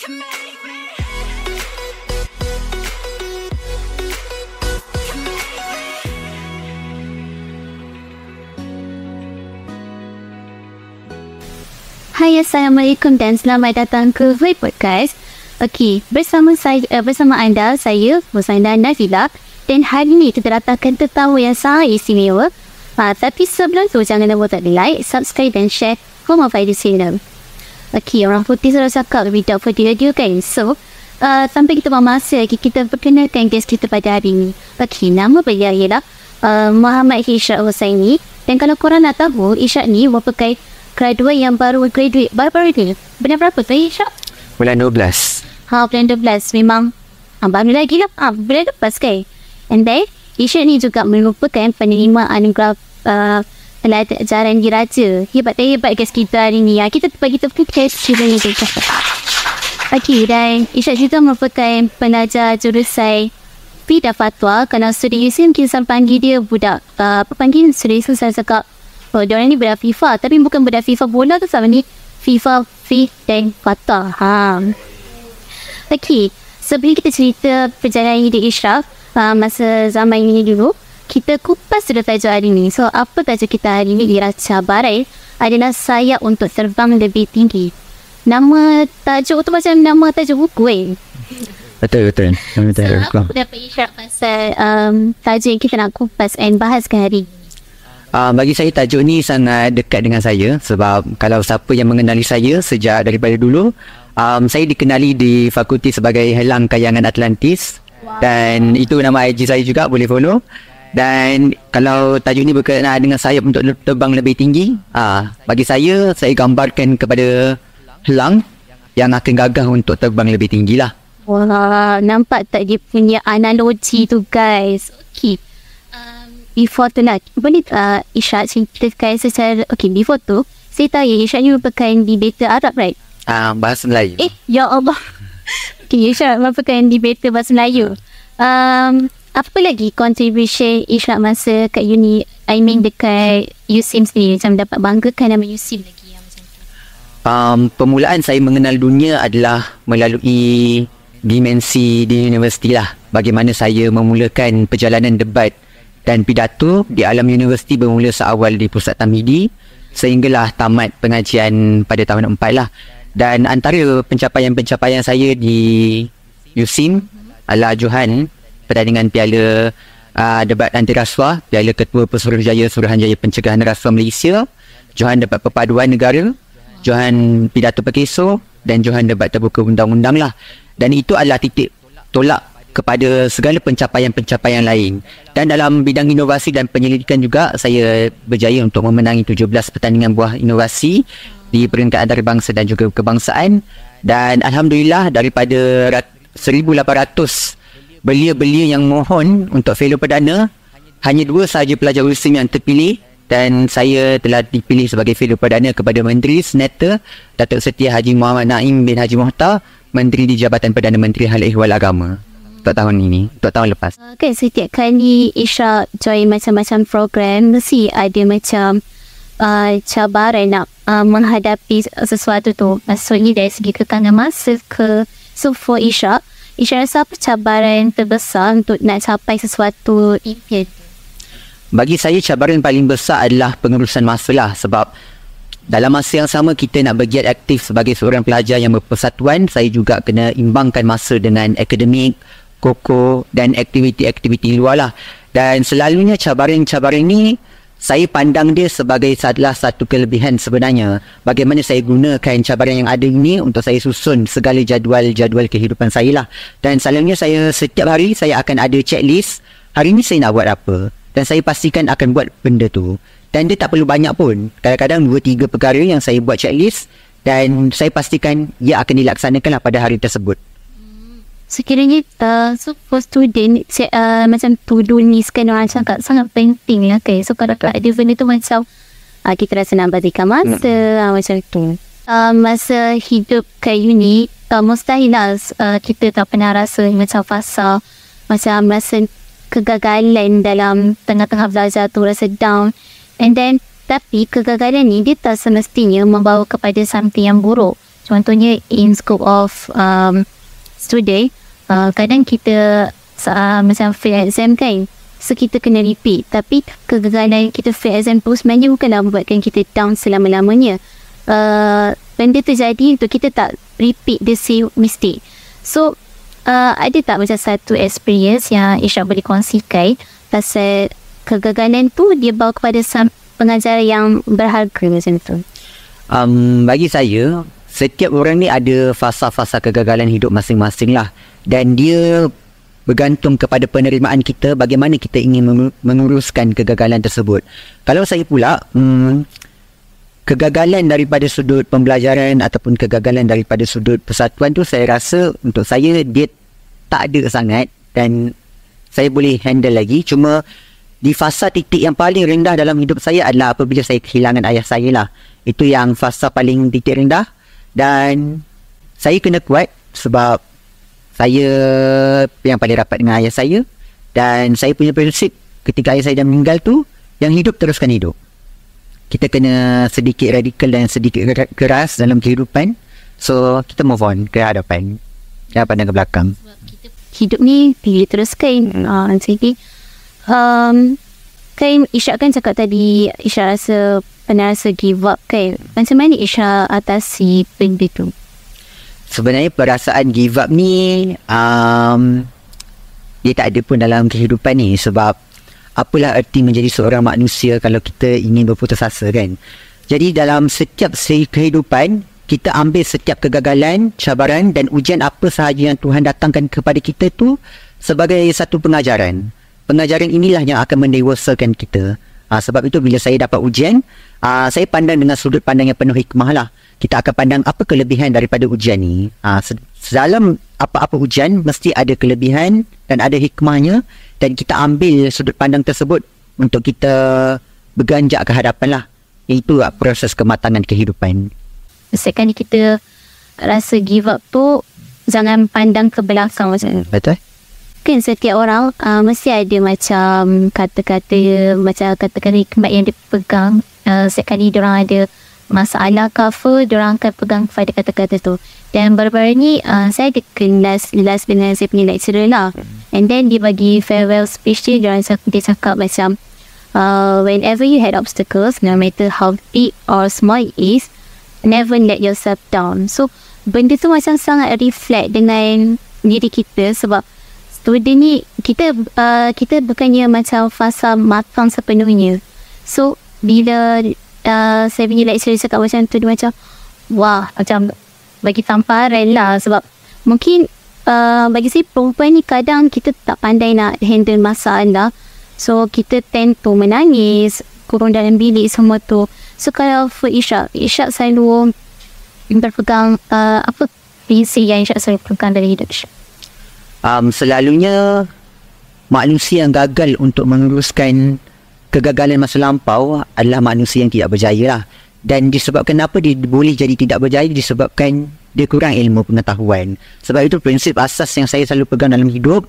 Hai, Assalamualaikum dan selamat datang ke Void Podcast. Okey, bersama anda, saya Musanda Nazila, dan hari ini kita datangkan tetamu yang sangat istimewa. Tapi sebelum tu jangan lupa like, subscribe dan share Home of Ideas Film. Okey, orang putih sudah cakap without further ado kan. So, tanpa kita buang masa lagi, kita perkenalkan guest kita pada hari ini. Okey, nama beliau ialah Muhammad Irsyad Husaini. Dan kalau korang nak tahu, Irsyad ni merupakan graduate yang baru ni. Benar berapa tu Irsyad? Bulan 12. Bulan 12. Memang baru lagi lah. Bulan 12 kan. And then Irsyad ni juga merupakan penerima anugerah pelajaran diraja. Hebat guys kita hari ni. Kita bagi tahu kes cerita ni. Okey, dan Irsyad juga merupakan pelajar jurusan Fiqh Fatwa. Kalau studi USIM kita panggil dia budak panggil studi USIM saya cakap diorang ni budak FIFA, tapi bukan budak FIFA bola tu, sama ni FIFA, Fiqh dan Fatwa. Okey, sebelum kita cerita perjalanan hidup Irsyad masa zaman ini dulu, kita kupas sudah tajuk hari ni. So, apa tajuk kita hari ni ialah cabaran adalah sayap untuk terbang lebih tinggi. Nama tajuk tu macam nama tajuk buku Betul. So, apa dapat Irsyad pasal tajuk yang kita nak kupas dan bahaskan hari ni? Bagi saya tajuk ni sangat dekat dengan saya, sebab kalau siapa yang mengenali saya sejak daripada dulu, saya dikenali di fakulti sebagai Helang Kayangan Atlantis. Dan itu nama IG saya juga, boleh follow. Dan kalau tajuk ni berkenaan dengan sayap untuk terbang lebih tinggi, bagi saya gambarkan kepada Helang yang akan gagah untuk terbang lebih tinggi lah. Wah, nampak tak dia punya analogi tu guys. Okey, before tu lah, boleh Irsyad ceritakan secara, before tu saya tahu Irsyad ni merupakan debater Arab, right? Bahasa Melayu. Ya Allah. Okey, Irsyad merupakan debater bahasa Melayu. Apa lagi contribution Irsyad masa kat uni, I mean dekat USIM sendiri, macam dapat banggakan nama USIM lagi yang macam tu? Permulaan saya mengenal dunia adalah melalui dimensi di universiti lah. Bagaimana saya memulakan perjalanan debat dan pidato di alam universiti bermula seawal di Pusat Tamhidi sehinggalah tamat pengajian pada tahun 4 lah. Dan antara pencapaian-pencapaian saya di USIM adalah Johan pertandingan Piala Debat Anti Rasuah, Piala Ketua Pesuruhjaya Suruhanjaya Pencegahan Rasuah Malaysia, Johan Debat Perpaduan Negara, Johan Pidato Perkeso dan Johan Debat Terbuka Undang-Undang lah. Dan itu adalah titik tolak kepada segala pencapaian-pencapaian lain. Dan dalam bidang inovasi dan penyelidikan juga, saya berjaya untuk memenangi 17 pertandingan buah inovasi di peringkat antarabangsa dan juga kebangsaan. Dan Alhamdulillah, daripada 1,800 belia-belia yang mohon untuk fellow perdana, hanya 2 sahaja pelajar USIM yang terpilih. Dan saya telah dipilih sebagai fellow perdana kepada Menteri Senata Datuk Seri Haji Muhammad Naim bin Haji Mohtar, Menteri di Jabatan Perdana Menteri Hal Ehwal Agama untuk tahun ini, untuk tahun lepas. Okay, setiap kali Irsyad join macam-macam program, mesti ada macam cabaran nak menghadapi sesuatu tu. Maksudnya dari segi kekangan masa ke. So for Irsyad rasa apa cabaran terbesar untuk nak capai sesuatu impian? Bagi saya cabaran paling besar adalah pengurusan masa lah, sebab dalam masa yang sama kita nak bergiat aktif sebagai seorang pelajar yang berpersatuan. Saya juga kena imbangkan masa dengan akademik, koko dan aktiviti-aktiviti luar lah. Dan selalunya cabaran-cabaran ni saya pandang dia sebagai salah satu kelebihan sebenarnya. Bagaimana saya gunakan cabaran yang ada ini untuk saya susun segala jadual kehidupan saya lah. Dan selalunya setiap hari saya akan ada checklist, hari ni saya nak buat apa, dan saya pastikan akan buat benda tu. Dan dia tak perlu banyak pun. Kadang-kadang 2-3 perkara yang saya buat checklist dan saya pastikan ia akan dilaksanakan pada hari tersebut. Sekiranya for student macam to-do list kan orang cakap sangat penting lah kan. So kalau ada benda tu macam kita rasa nak berikan masa macam tu. Masa hidup kat uni mustahil lah kita tak pernah rasa macam fasa macam rasa kegagalan dalam tengah-tengah belajar tu, rasa down. And then tapi kegagalan ni dia tak semestinya membawa kepada something yang buruk. contohnya in scope of student, kadang kita macam fail exam kan, so kita kena repeat, tapi kegagalan kita fail exam tu sebenarnya bukanlah membuatkan kita down selama-lamanya. Benda terjadi untuk kita tak repeat the same mistake. So ada tak macam satu experience yang Ishak boleh kongsikan pasal kegagalan tu dia bawa kepada pengajar yang berharga macam tu? Bagi saya, setiap orang ni ada fasa-fasa kegagalan hidup masing-masing lah, dan dia bergantung kepada penerimaan kita bagaimana kita ingin menguruskan kegagalan tersebut. Kalau saya pula, kegagalan daripada sudut pembelajaran ataupun kegagalan daripada sudut persatuan tu, saya rasa untuk saya dia tak ada sangat dan saya boleh handle lagi. Cuma di fasa titik yang paling rendah dalam hidup saya adalah apabila saya kehilangan ayah saya lah. Itu yang fasa paling titik rendah, dan saya kena kuat sebab saya yang paling rapat dengan ayah saya, dan saya punya prinsip ketika ayah saya dah meninggal tu, yang hidup teruskan hidup. Kita kena sedikit radikal dan sedikit keras dalam kehidupan, so kita move on ke hadapan, jangan pandang ke belakang. Hidup ni pilih teruskan. Jadi kan Ishak kan cakap tadi Ishak pernah rasa give up kan. Macam mana Ishak atasi benda tu? Sebenarnya perasaan give up ni dia tak ada pun dalam kehidupan ni. Sebab apalah erti menjadi seorang manusia kalau kita ingin berputus asa kan. Jadi dalam setiap kehidupan, kita ambil setiap kegagalan, cabaran dan ujian apa sahaja yang Tuhan datangkan kepada kita tu sebagai satu pengajaran. Pengajaran inilah yang akan mendewasakan kita. Sebab itu bila saya dapat ujian, saya pandang dengan sudut pandang yang penuh hikmah lah. Kita akan pandang apa kelebihan daripada ujian ni. Dalam apa-apa ujian, mesti ada kelebihan dan ada hikmahnya. Dan kita ambil sudut pandang tersebut untuk kita berganjak ke hadapan lah. Itu proses kematangan kehidupan. Misalkan kita rasa give up tu, jangan pandang ke belakang macam. Betul. Kan setiap orang mesti ada macam kata-kata, macam kata-kata hikmat yang dipegang. Setiap kali diorang ada masalah ke apa, diorang akan pegang kepada kata-kata tu. Dan baru-baru ni saya ada kelas dengan saya punya lecturer lah. And then dia bagi farewell speech dia cakap macam whenever you had obstacles, no matter how big or small it is, never let yourself down. So benda tu macam sangat reflect dengan diri kita. Sebab student ni kita bukannya macam fasa matang sepenuhnya. So bila saya punya lecturer cakap macam tu, dia macam wah, macam bagi tamparan lah. Sebab mungkin bagi saya perempuan ni kadang kita tak pandai nak handle masalah. So kita tend to menangis, kurung dalam bilik semua tu. So kalau for Ishak selalu berpegang apa prinsip yang Ishak selalu pegang dari hidup Ishak? Selalunya manusia yang gagal untuk menguruskan kegagalan masa lampau adalah manusia yang tidak berjaya lah. Dan disebabkan apa dia boleh jadi tidak berjaya, disebabkan dia kurang ilmu pengetahuan. Sebab itu prinsip asas yang saya selalu pegang dalam hidup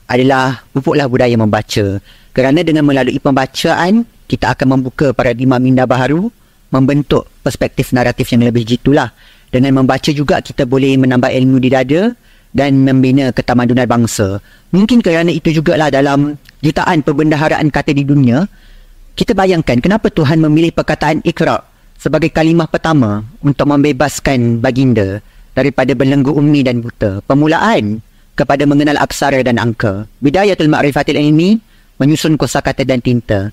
adalah pupuklah budaya membaca. Kerana dengan melalui pembacaan, kita akan membuka paradigma minda baharu, membentuk perspektif naratif yang lebih jitulah. Dengan membaca juga kita boleh menambah ilmu di dada dan membina ketamadunan bangsa. Mungkin kerana itu jugalah dalam jutaan perbendaharaan kata di dunia, kita bayangkan kenapa Tuhan memilih perkataan Iqra sebagai kalimah pertama untuk membebaskan baginda daripada belenggu ummi dan buta. Permulaan kepada mengenal aksara dan angka. Bidayatul ma'rifatil ilmi, menyusun kosakata dan tinta.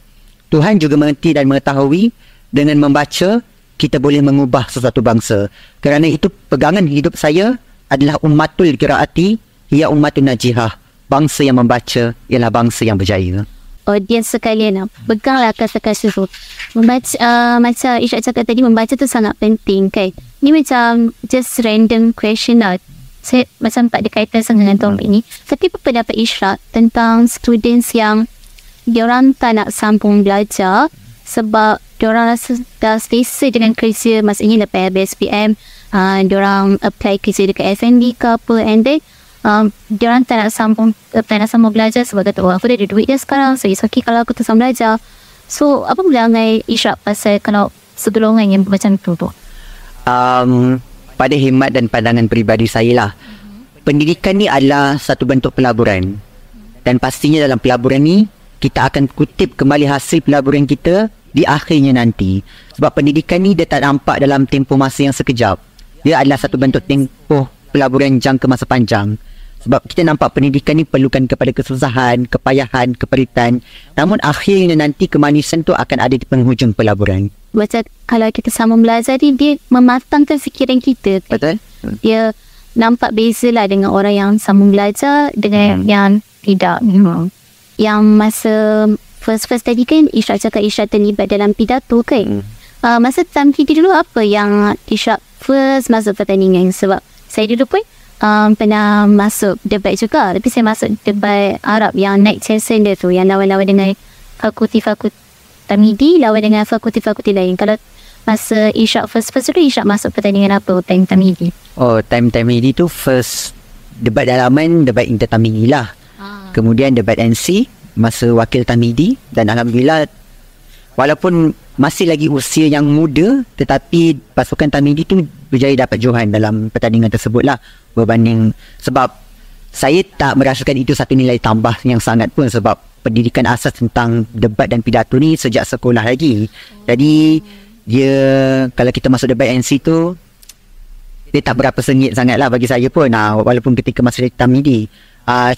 Tuhan juga mengerti dan mengetahui dengan membaca kita boleh mengubah sesuatu bangsa. Kerana itu pegangan hidup saya adalah ummatul qiraati hiya ummatun najihah. Bangsa yang membaca ialah bangsa yang berjaya. Audience sekalian, peganglah kata-kata tu. Membaca, macam Ishak cakap tadi, membaca tu sangat penting kan. Ni macam just random question lah. Saya macam tak ada kaitan sangat dengan topik ni. Tapi apa pendapat Ishak tentang students yang diorang tak nak sambung belajar sebab diorang rasa dah selesa dengan kerja, maksudnya lepas BSPM, diorang apply kerja dekat FNB ke apa, and then diorang tak nak sambung belajar sebab kata, aku dah ada duit dah sekarang, so it's okay kalau aku tak sambung belajar. So apa perangai Ishak pasal kalau segolongan yang macam tu? pada hemat dan pandangan peribadi saya lah, pendidikan ni adalah satu bentuk pelaburan. Dan pastinya dalam pelaburan ni, kita akan kutip kembali hasil pelaburan kita di akhirnya nanti. Sebab pendidikan ni dia tak nampak dalam tempoh masa yang sekejap. Dia adalah satu bentuk tempoh pelaburan jangka masa panjang. Sebab kita nampak pendidikan ni perlukan kepada kesusahan, kepayahan, keperitan. Namun akhirnya nanti kemanisan tu akan ada di penghujung pelaburan. Macam kalau kita sama belajar ni, dia mematangkan fikiran kita. Betul? Dia nampak beza lah dengan orang yang sama belajar dengan yang tidak. Yang masa first tadi kan Ishak cakap Ishak terlibat dalam pidato kan. Masa tamhidi dulu apa yang Ishak first masuk pertandingan? Sebab saya dulu pun pernah masuk debat juga. Tapi saya masuk debat Arab yang naik chanson dia tu, yang lawan-lawan dengan fakulti-fakulti Tamhidi, lawan dengan fakulti-fakulti lain. Kalau masa Ishak first tu, Ishak masuk pertandingan apa time Tamhidi? Oh, time Tamhidi tu first debat dalaman, debat inter Tamhidi lah. Kemudian debat NC masa wakil Tamhidi. Dan Alhamdulillah, walaupun masih lagi usia yang muda, tetapi pasukan Tamhidi tu berjaya dapat johan dalam pertandingan tersebut lah. Berbanding, sebab saya tak merasakan itu satu nilai tambah yang sangat pun, sebab pendidikan asas tentang debat dan pidato ni sejak sekolah lagi. Jadi dia, kalau kita masuk debat NC tu, dia tak berapa sengit sangat lah bagi saya pun, walaupun ketika masa Tamhidi.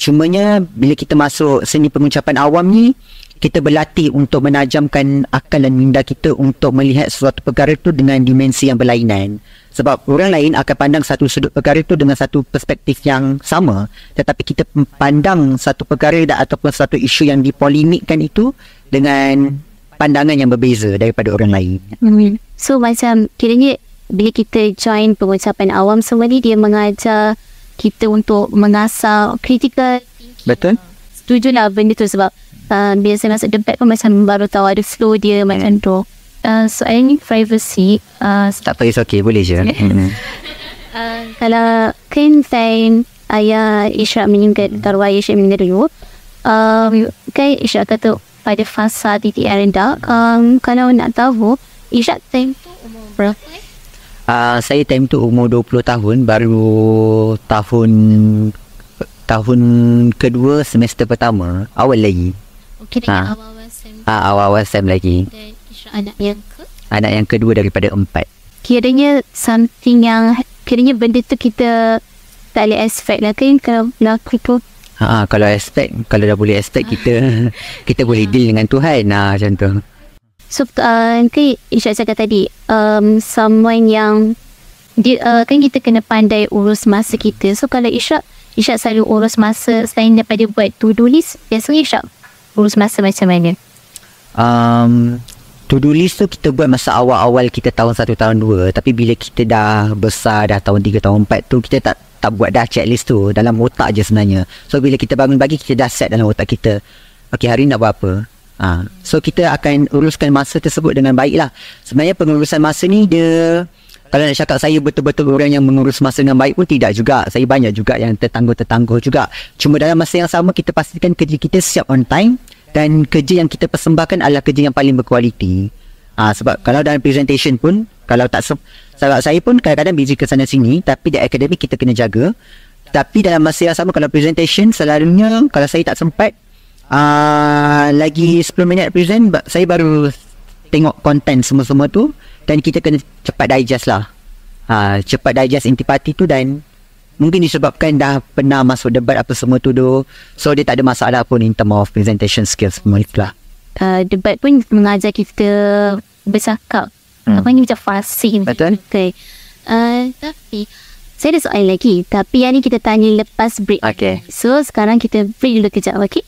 Cumanya bila kita masuk seni pengucapan awam ni, kita berlatih untuk menajamkan akal dan minda kita untuk melihat sesuatu perkara tu dengan dimensi yang berlainan. Sebab orang lain akan pandang satu sudut perkara tu dengan satu perspektif yang sama, tetapi kita pandang satu perkara ataupun satu isu yang dipolemikkan itu dengan pandangan yang berbeza daripada orang lain. So macam kiranya bila kita join pengucapan awam semua ni, dia mengajar kita untuk mengasah critical thinking. Betul? Setujulah benda tu, sebab bila saya masuk debat pun macam baru tahu ada flow dia macam tu. Soalan ni privacy. Tak apa, it's okay, boleh je. Kalau kan time ayah Ishak meninggal, arwah Ishak meninggal dulu, kan Ishak kata pada fasa titik yang rendah. Kalau nak tahu, Ishak time tu umur berapa? Saya time tu umur 20 tahun, baru tahun kedua semester pertama, awal lagi. Okay, dengan awal-awal SEM. Awal-awal SEM lagi. Dan Ishak anak yang Anak yang kedua daripada 4. Kiranya something yang, kiranya benda tu kita tak boleh expect lah kan kalau berlaku tu. Kalau expect, kalau dah boleh expect, kita boleh deal dengan Tuhan macam tu. So kan Ishak cakap tadi, someone yang dia, kan kita kena pandai urus masa kita. So kalau Ishak selalu urus masa selain daripada buat to-do list, biasanya Ishak urus masa macam mana? To-do list tu kita buat masa awal-awal kita tahun 1, tahun 2. Tapi bila kita dah besar, dah tahun 3, tahun 4 tu, kita tak buat dah checklist tu. Dalam otak je sebenarnya. So bila kita bangun pagi, kita dah set dalam otak kita, okay, hari ni nak buat apa. So kita akan uruskan masa tersebut dengan baik lah. Sebenarnya pengurusan masa ni dia, kalau nak cakap saya betul-betul orang yang mengurus masa dengan baik pun tidak juga. Saya banyak juga yang tertangguh-tertangguh juga. Cuma dalam masa yang sama, kita pastikan kerja kita siap on time. Dan kerja yang kita persembahkan adalah kerja yang paling berkualiti. Sebab kalau dalam presentation pun, kalau tak sebab saya pun kadang-kadang busy ke sana sini, tapi di akademik kita kena jaga. Tapi dalam masa yang sama, kalau presentation, selalunya kalau saya tak sempat, lagi 10 minit present, saya baru tengok konten semua-semua tu. Dan kita kena cepat digest lah. Cepat digest intipati tu, dan mungkin disebabkan dah pernah masuk debat apa semua tu. So dia tak ada masalah pun in term of presentation skills semua itulah. Debat pun mengajar kita bercakap. Apa ni macam fasih. Betul. Okay. Tapi saya ada soalan lagi. Tapi yang ni kita tanya lepas break. Okay. So sekarang kita break dulu kejap, okay?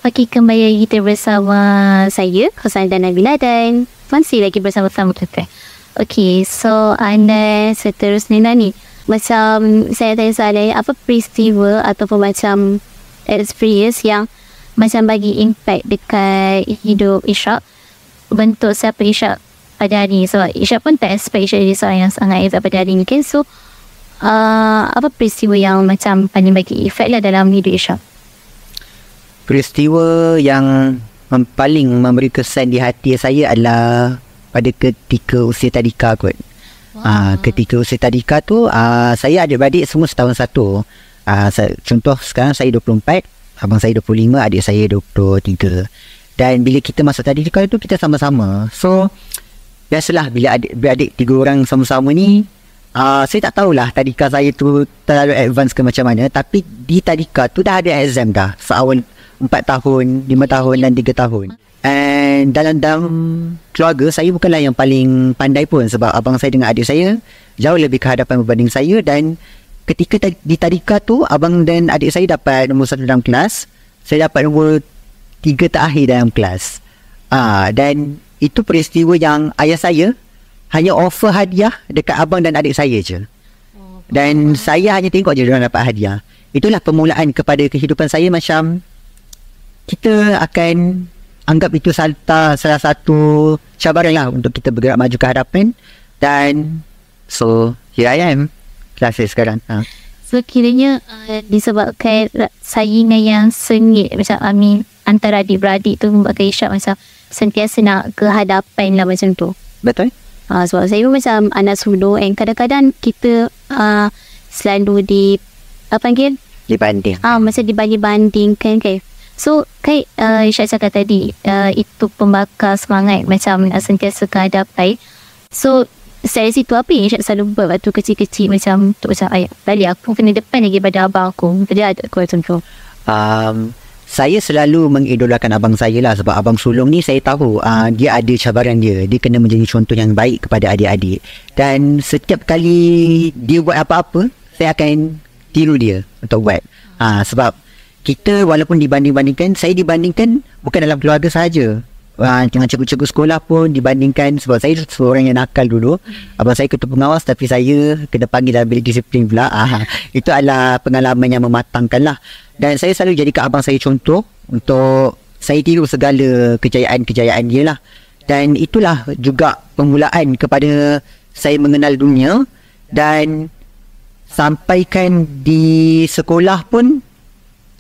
Okey, kembali lagi kita bersama saya, Hussain dan Nabila, dan masih lagi bersama-sama kita. Okey, so anda seterusnya ni, macam saya tanya soalan, apa peristiwa ataupun macam experience yang macam bagi impact dekat hidup Ishak, bentuk siapa Ishak pada hari ni. So Ishak pun tak expect Ishak jadi seorang yang sangat hebat pada hari ni kan. So apa peristiwa yang macam paling bagi efek lah dalam hidup Irsyad? Peristiwa yang paling memberi kesan di hati saya adalah pada ketika usia tadika kot. Ketika usia tadika tu, saya adik-beradik semua setahun satu. Contoh sekarang saya 24, abang saya 25, adik saya 23. Dan bila kita masuk tadika tu, kita sama-sama. So, biasalah bila adik-beradik 3 orang sama-sama ni, saya tak tahulah tadika saya tu terlalu advance ke macam mana. Tapi di tadika tu dah ada exam dah. Seawal 4 tahun, 5 tahun dan 3 tahun. And dalam keluarga, saya bukanlah yang paling pandai pun. Sebab abang saya dengan adik saya jauh lebih kehadapan berbanding saya. Dan ketika di tadika tu, abang dan adik saya dapat nombor 1 dalam kelas. Saya dapat nombor 3 terakhir dalam kelas. Dan itu peristiwa yang ayah saya hanya offer hadiah dekat abang dan adik saya je. Dan saya hanya tengok je diorang dapat hadiah. Itulah permulaan kepada kehidupan saya, macam kita akan anggap itu salah satu cabaran lah untuk kita bergerak maju ke hadapan. Dan so here I am, kelas saya sekarang. So kiranya disebabkan saingan yang sengit macam antara adik-beradik tu membuatkan Irsyad macam sentiasa nak ke hadapan lah macam tu. Betul. Sebab saya pun macam anak sulung, and kadang-kadang kita selalu dibanding. Macam dibanding-bandingkan kan. So kan Irsyad cakap tadi, itu pembakar semangat macam sentiasa ke hadapan. So dari situ apa yang Irsyad selalu buat waktu kecil-kecil, macam tu, macam ayat balik aku kena depan lagi pada abang aku. Jadi ada aku macam tu. Saya selalu mengidolakan abang saya lah. Sebab abang sulung ni saya tahu dia ada cabaran dia. Dia kena menjadi contoh yang baik kepada adik-adik. Dan setiap kali dia buat apa-apa, saya akan tiru dia untuk buat. Sebab kita walaupun dibanding-bandingkan, saya dibandingkan bukan dalam keluarga sahaja. Dengan cikgu-cikgu sekolah pun dibandingkan. Sebab saya seorang yang nakal dulu. Abang saya ketua pengawas, tapi saya kena panggil dalam bilik disiplin pula. Itu adalah pengalaman yang mematangkan lah. Dan saya selalu jadikan abang saya contoh untuk saya tiru segala kejayaan-kejayaan dia lah. Dan itulah juga permulaan kepada saya mengenal dunia. Dan sampaikan di sekolah pun,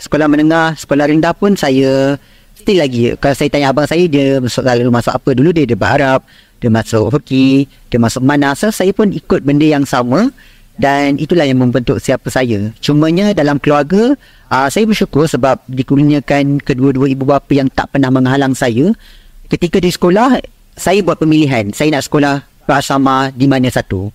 sekolah menengah, sekolah rendah pun, saya still lagi, kalau saya tanya abang saya, dia selalu masuk apa dulu, dia berharap, dia masuk hoki, dia masuk mana. So saya pun ikut benda yang sama. Dan itulah yang membentuk siapa saya. Cumanya dalam keluarga, saya bersyukur sebab dikurniakan kedua-dua ibu bapa yang tak pernah menghalang saya. Ketika di sekolah, saya buat pemilihan, saya nak sekolah prasama di mana satu.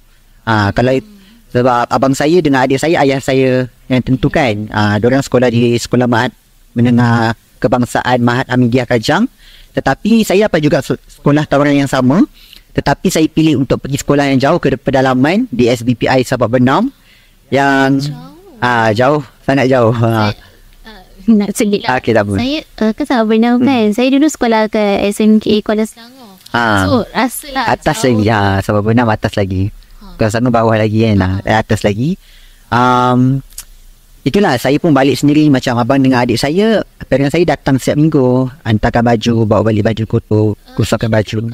Sebab abang saya dengan adik saya, ayah saya yang tentukan. Diorang sekolah di Sekolah Mahat Menengah Kebangsaan Mahat Amidiyah Kajang. Tetapi saya dapat juga sekolah tawaran yang sama. Tetapi saya pilih untuk pergi sekolah yang jauh ke pedalaman di SBPI Sabak Bernam. Yang jauh, sangat jauh. Nak sedih lah. Okay, tak apa. Saya ke Sabak Bernam kan. Saya dulu sekolah ke SMK Kuala Selangor. So rasalah atas jauh lagi. Sabak Bernam atas lagi. Kuala Selangor bawah lagi kan. Atas lagi. Itulah, saya pun balik sendiri macam abang dengan adik saya. Parents saya datang setiap minggu, hantarkan baju, bawa balik baju kotor, kusapkan baju.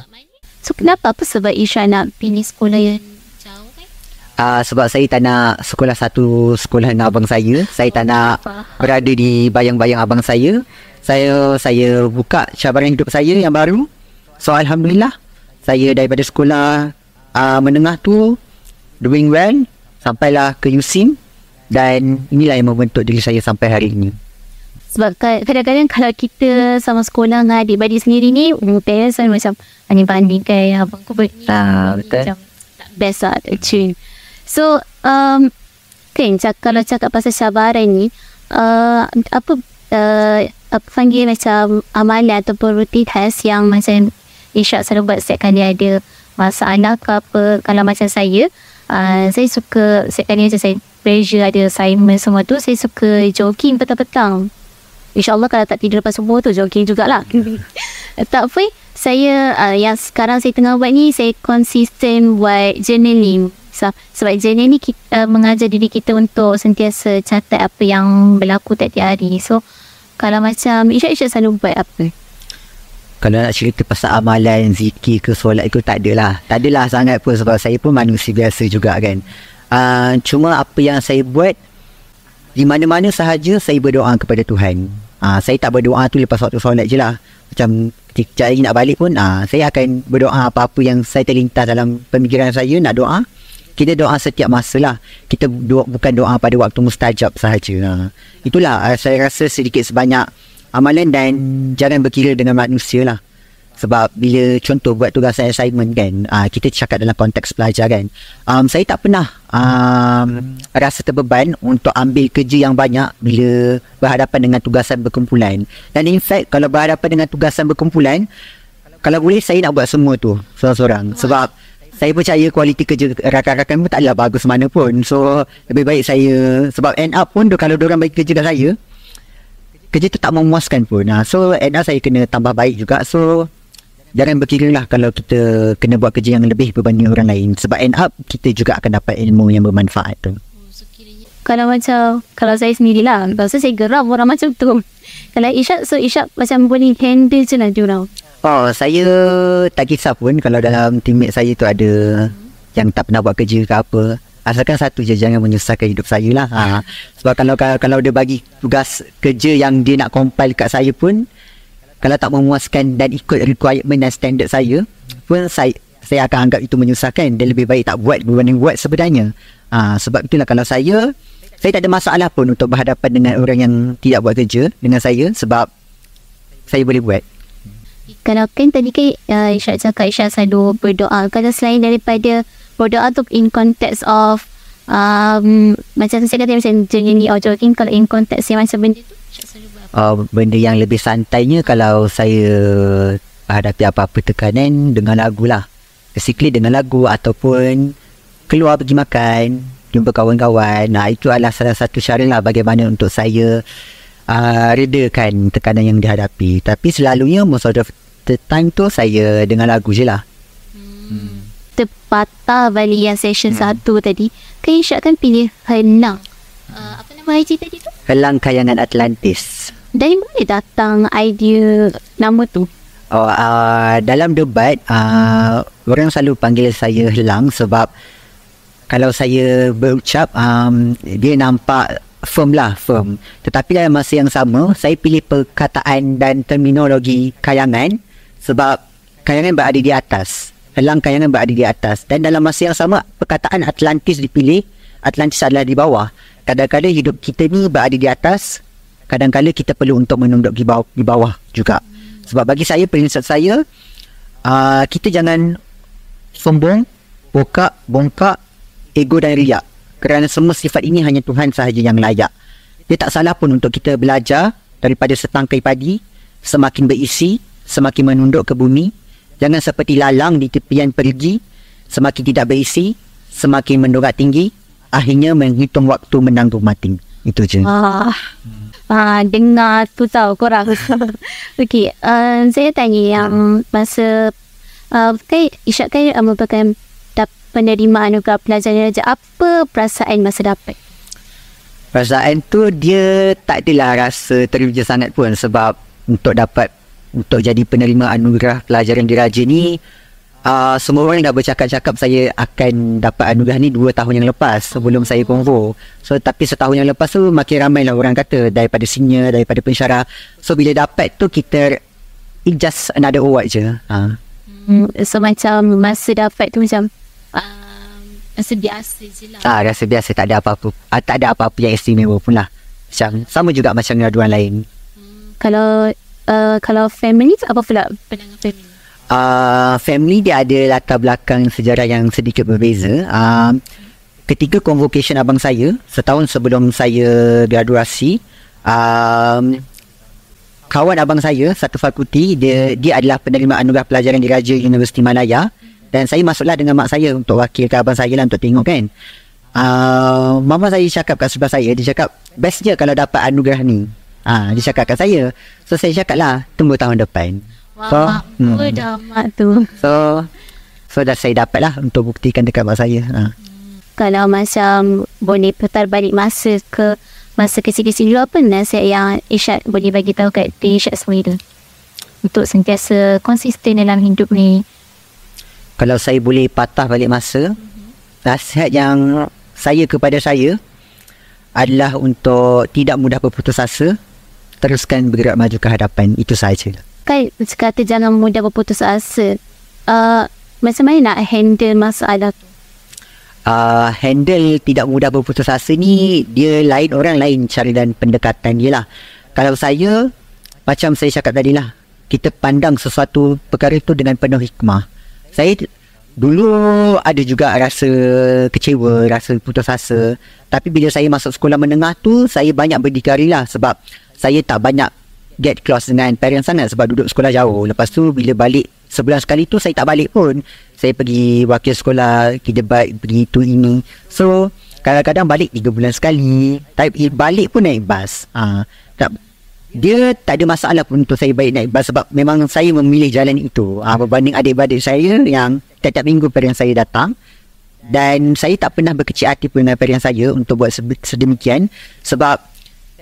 So kenapa, apa sebab Irsyad nak pilih sekolah yang jauh kan? Sebab saya tak nak sekolah satu sekolah dengan abang saya. Saya tak nak berada di bayang-bayang abang saya. Saya buka cabaran hidup saya yang baru. So Alhamdulillah, saya daripada sekolah menengah tu doing well, sampailah ke USIM. Dan inilah yang membentuk diri saya sampai hari ini. Sebab kadang-kadang kalau kita sama sekolah dengan adik-beradik sendiri ni, parents kan macam banding-bandingkan abang aku buat ni, macam tak best lah, tak tune. So kan kalau cakap pasal cabaran ni, apa panggil macam amalan ataupun rutinitas yang macam Irsyad selalu buat setiap kali ada masalah ke apa. Kalau macam saya suka setiap kali macam saya pressure ada assignment semua tu, saya suka jogging petang-petang. InsyaAllah kalau tak tidur lepas subuh tu jogging jugalah. Tak apa, saya yang sekarang saya tengah buat ni, saya konsisten buat journaling. Sebab journaling ni mengajar diri kita untuk sentiasa catat apa yang berlaku tiap-tiap hari. So kalau macam Irsyad selalu buat apa? Kalau nak cerita pasal amalan, zikir ke solat itu tak adalah sangat pun. Sebab saya pun manusia biasa juga kan. Cuma apa yang saya buat, di mana-mana sahaja saya berdoa kepada Tuhan. Saya tak berdoa tu lepas waktu solat je lah. Macam ketika hari nak balik pun, saya akan berdoa apa-apa yang saya terlintas dalam pemikiran saya nak doa. Kita doa setiap masa lah. Kita bukan doa pada waktu mustajab sahaja. Itulah saya rasa sedikit sebanyak amalan, dan jangan berkira dengan manusia lah. Sebab bila contoh buat tugasan assignment kan, kita cakap dalam konteks pelajaran, saya tak pernah rasa terbeban untuk ambil kerja yang banyak bila berhadapan dengan tugasan berkumpulan. Dan in fact, kalau berhadapan dengan tugasan berkumpulan, kalau boleh saya nak buat semua tu seorang-seorang. Sebab saya percaya kualiti kerja rakan-rakan pun taklah bagus mana pun. So lebih baik saya, sebab end up pun kalau diorang bagi kerja kat saya, kerja tu tak memuaskan pun. So end up saya kena tambah baik juga. So jangan berkira lah kalau kita kena buat kerja yang lebih berbanding orang lain. Sebab end up kita juga akan dapat ilmu yang bermanfaat tu. Kalau saya sendirilah, kalau saya geram orang macam tu. Kalau Ishak macam boleh handle je lah diorang. Saya tak kisah pun kalau dalam teammate saya tu ada yang tak pernah buat kerja ke apa. Asalkan satu je, jangan menyusahkan hidup saya lah. Sebab kalau dia bagi tugas kerja yang dia nak compile kat saya pun, kalau tak memuaskan dan ikut requirement dan standard saya pun, saya akan anggap itu menyusahkan. Dan lebih baik tak buat berbanding buat sebenarnya. Sebab itulah kalau saya tak ada masalah pun untuk berhadapan dengan orang yang tidak buat kerja dengan saya, sebab saya boleh buat. Kalau kan tadi kan Ishak cakap Ishak selalu berdoa. Kalau selain daripada berdoa tu in context of macam saya kata macam journey or jogging, kalau in context yang macam benda tu Ishak selalu buat benda yang lebih santainya, kalau saya hadapi apa-apa tekanan, dengan lagu lah. Basically dengan lagu, ataupun keluar pergi makan, jumpa kawan-kawan. Itu adalah salah satu cara lah bagaimana untuk saya redakan tekanan yang dihadapi. Tapi selalunya most of the time tu saya dengan lagu je lah. Terpatah balik yang session 1 tadi, kan Ishak kan pilih Helang. Apa nama IG tadi tu? Helang Kayangan Atlantis. Dari mana datang idea nama tu? Dalam debat, orang selalu panggil saya Helang sebab kalau saya berucap, dia nampak firm. Tetapi dalam masa yang sama, saya pilih perkataan dan terminologi kayangan sebab kayangan berada di atas. Helang kayangan berada di atas. Dan dalam masa yang sama, perkataan Atlantis dipilih. Atlantis adalah di bawah. Kadang-kadang hidup kita ni berada di atas, kadang-kadang kita perlu untuk menunduk di bawah juga. Sebab bagi saya, prinsip saya, kita jangan sombong, bongkak, ego dan riak. Kerana semua sifat ini hanya Tuhan sahaja yang layak. Dia tak salah pun untuk kita belajar daripada setangkai padi, semakin berisi, semakin menunduk ke bumi. Jangan seperti lalang di tepian pergi, semakin tidak berisi, semakin mendorak tinggi, akhirnya menghitung waktu menanggung mati. Itu je. Dengar tu tahu korang. Okey, saya tanya yang masa kan Ishak kan merupakan penerimaan anugerah pelajaran raja. Apa perasaan masa dapat? Perasaan tu dia tak adalah rasa teruja sangat pun, sebab untuk jadi penerima anugerah pelajaran diraja ni, semua orang dah bercakap-cakap saya akan dapat anugerah ni 2 tahun yang lepas sebelum saya konvo. So tapi setahun yang lepas tu makin ramai lah orang kata, daripada senior, daripada pensyarah. So bila dapat tu kita, it just another award je. So macam masa dapat tu macam rasa biasa je lah. Rasa biasa, tak ada apa-apa. Tak ada apa-apa yang istimewa pun lah. Macam sama juga macam graduan lain. Kalau family tu apa pula pandangan family? Family dia ada latar belakang sejarah yang sedikit berbeza. Ketika convocation abang saya, setahun sebelum saya graduasi, kawan abang saya satu fakulti, dia adalah penerima anugerah pelajaran diraja Universiti Malaya. Dan saya masuklah dengan mak saya untuk wakilkan abang saya lah untuk tengok kan. Mama saya cakap kat sebelah saya, dia cakap best je kalau dapat anugerah ni. Dia cakap kat saya. So saya cakap lah, tunggu tahun depan. Wah, dah mak tu. So dah saya dapat lah untuk buktikan dekat mak saya. Kalau macam boleh putar balik masa ke masa kecil-kecil dulu, apa nasihat yang Ishak boleh bagi tahu kat diri Ishak sendiri untuk sentiasa konsisten dalam hidup ni? Kalau saya boleh patah balik masa, nasihat yang saya kepada saya adalah untuk tidak mudah berputus asa, teruskan bergerak maju ke hadapan. Itu sahaja. Kan kata jangan mudah berputus asa. Macam mana nak handle masalah tu? Handle tidak mudah berputus asa ni, dia lain, orang lain cara dan pendekatan dia lah. Kalau saya, macam saya cakap tadi lah, kita pandang sesuatu perkara tu dengan penuh hikmah. Saya dulu ada juga rasa kecewa, rasa putus asa. Tapi bila saya masuk sekolah menengah tu, saya banyak berdikari lah. Sebab saya tak banyak get close dengan parents sangat sebab duduk sekolah jauh. Lepas tu bila balik sebulan sekali tu, saya tak balik pun. Saya pergi wakil sekolah, pergi debat, pergi itu ini. So kadang-kadang balik 3 bulan sekali. Tapi balik pun naik bas. Dia tak ada masalah pun untuk saya balik naik bas sebab memang saya memilih jalan itu. Berbanding adik-adik saya yang tiap-tiap minggu parents saya datang. Dan saya tak pernah berkecil hati pun dengan parents saya untuk buat sedemikian sebab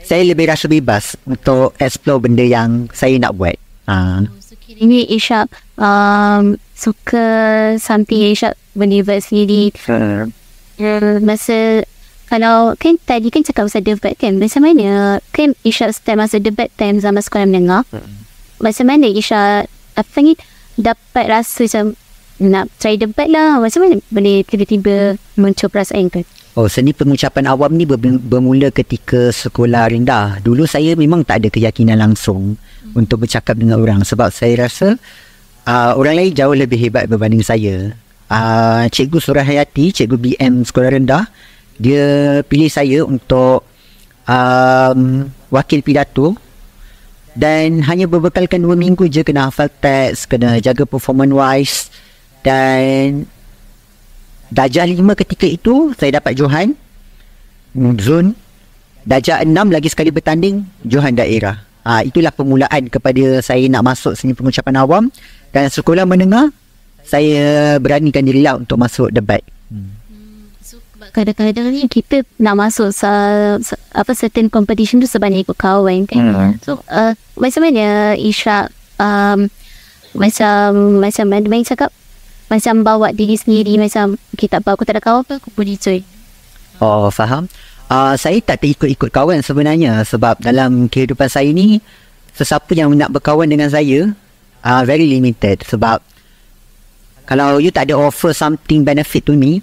saya lebih rasa bebas untuk explore benda yang saya nak buat. Ini Ishak suka something Ishak believe sendiri. Masa kalau kan tadi kan cakap pasal debat kan, macam mana kan Ishak start masa debat time zaman sekolah menengah, macam mana Ishak dapat rasa macam nak try debat lah, macam mana boleh tiba-tiba muncul perasaan tu? Seni pengucapan awam ni bermula ketika sekolah rendah. Dulu saya memang tak ada keyakinan langsung untuk bercakap dengan orang sebab saya rasa orang lain jauh lebih hebat berbanding saya. Cikgu Surahayati, cikgu BM sekolah rendah, dia pilih saya untuk wakil pidato dan hanya berbekalkan 2 minggu je kena hafal teks, kena jaga performance wise. Dan darjah 5 ketika itu saya dapat Johan Zone. Darjah 6 lagi sekali bertanding Johan daerah. Itulah permulaan kepada saya nak masuk seni pengucapan awam. Dan sekolah menengah saya beranikan dirilah untuk masuk debat. So kadang-kadang ni kita nak masuk certain competition tu sebanyak ikut kawan kan. So macam mana Ishak macam main cakap macam bawa diri sendiri, macam kita tak apa, aku tak ada kawan apa, aku boleh join. Faham. Saya tak terikut-ikut kawan sebenarnya sebab dalam kehidupan saya ni sesiapa yang nak berkawan dengan saya very limited. Sebab kalau you tak ada offer something benefit to me,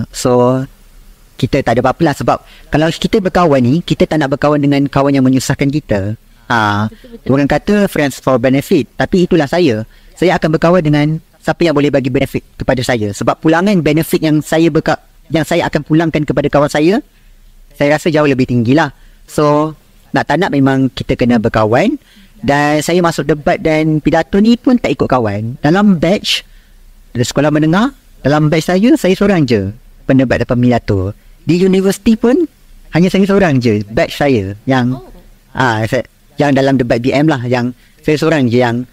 so kita tak ada apa-apa lah. Sebab kalau kita berkawan ni, kita tak nak berkawan dengan kawan yang menyusahkan kita. Orang kata friends for benefit, tapi itulah saya akan berkawan dengan siapa yang boleh bagi benefit kepada saya. Sebab pulangan benefit yang saya akan pulangkan kepada kawan saya rasa jauh lebih tinggi lah. So nak tak nak memang kita kena berkawan. Dan saya masuk debat dan pidato ni pun tak ikut kawan. Dalam batch dari sekolah menengah, dalam batch saya seorang je pendebat dan pidato. Di universiti pun hanya saya seorang je batch saya yang yang dalam debat BM lah, yang saya seorang je yang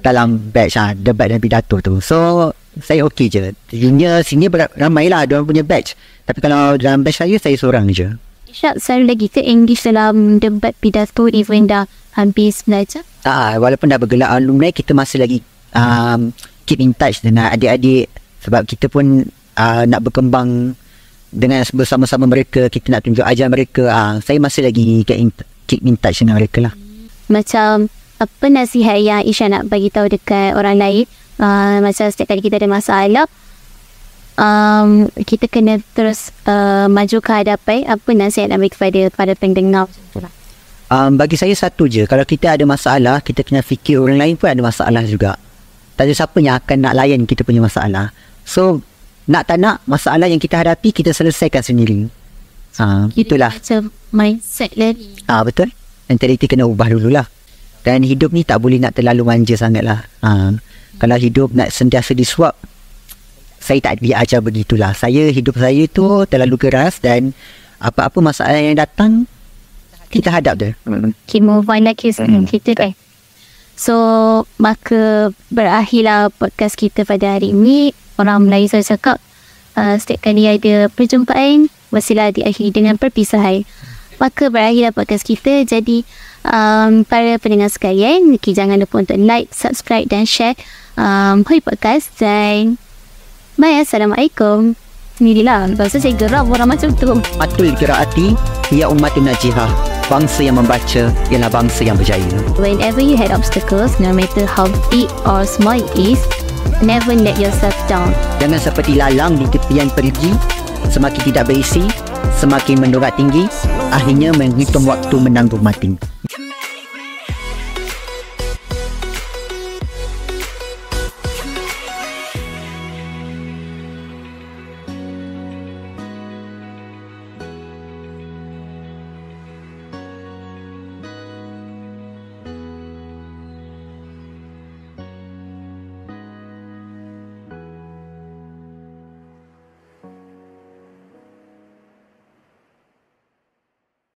dalam batch debat dan pidato tu. So saya okey je. Junior senior ramai lah diorang punya batch. Tapi kalau dalam batch saya seorang je. Ishak selalu lagi ke engage dalam debat pidato even dah habis belajar? Walaupun dah bergelar alumni, kita masih lagi keep in touch dengan adik-adik. Sebab kita pun nak berkembang dengan bersama-sama mereka. Kita nak tunjuk ajar mereka. Saya masih lagi keep in touch dengan mereka lah. Macam apa nasihat yang Isha nak bagi tahu dekat orang lain? Macam setiap kali kita ada masalah, kita kena terus maju ke hadapan. Apa nasihat nak bagi kepada pendengar? Bagi saya satu je, kalau kita ada masalah, kita kena fikir orang lain pun ada masalah juga. Tak ada siapa yang akan nak layan kita punya masalah. So nak tak nak, masalah yang kita hadapi kita selesaikan sendiri. Itulah macam mindset lagi. Betul. Mentaliti kena ubah dululah. Dan hidup ni tak boleh nak terlalu manja sangat lah. Kalau hidup nak sentiasa disuap, saya tak diajar begitulah. Hidup saya tu terlalu keras dan apa-apa masalah yang datang, kita hadap je. Okay, move on lagi kita kan. So, maka berakhirlah podcast kita pada hari ini. Orang Melayu saya cakap, setiap kali ada perjumpaan, mestilah diakhiri dengan perpisahan. Maka berakhirlah podcast kita. Jadi, para pendengar sekalian, jangan lupa untuk like, subscribe dan share Hoi Podcast. Dan Bye, Assalamualaikum. Alhamdulillah, rasa saya geram orang macam tu. Atul qiraati ya ummatun najihah. Bangsa yang membaca ialah bangsa yang berjaya. Whenever you had obstacles, no matter how big or small it is, never let yourself down. Jangan seperti lalang di tepian perigi, semakin tidak berisi, semakin mendorak tinggi, akhirnya menghitung waktu menanggung mati.